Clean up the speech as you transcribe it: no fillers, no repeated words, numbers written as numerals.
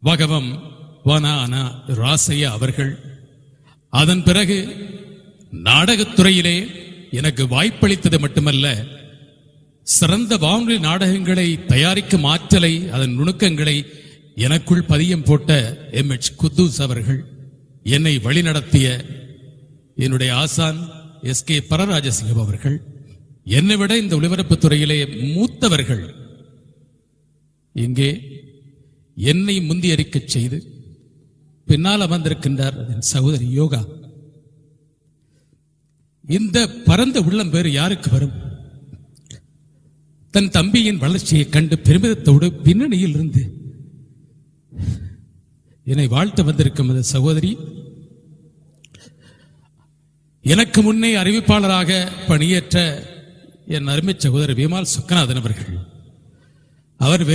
வகவம் வனானா ராசையா அவர்கள். அதன் பிறகு நாடகத்துறையிலே எனக்கு வாய்ப்பளித்தது மட்டுமல்ல, சிறந்த வானொலி நாடகங்களை தயாரிக்கும் ஆற்றலை, அதன் நுணுக்கங்களை எனக்குள் பதியம் போட்ட MH குத்தூஸ் அவர்கள், என்னை வழிநடத்திய என்னுடைய ஆசான் SK பரராஜசிங்கம் அவர்கள், என்னை விட இந்த ஒளிபரப்பு துறையிலே மூத்தவர்கள் இங்கே என்னை முந்தியறிக்கச் செய்து பின்னால் அமர்ந்திருக்கின்றார் என் சகோதரி யோகா. இந்த பரந்த உள்ளம் வேறு யாருக்கு வரும்? தன் தம்பியின் வளர்ச்சியை கண்டு பெருமிதத்தோடு பின்னணியில் இருந்து என்னை வாழ்த்து வந்திருக்கும் அந்த சகோதரி, எனக்கு முன்னே அறிவிப்பாளராக பணியேற்ற என் அருமை சகோதரர் விமால் சொக்கநாதன் அவர்கள். அவர்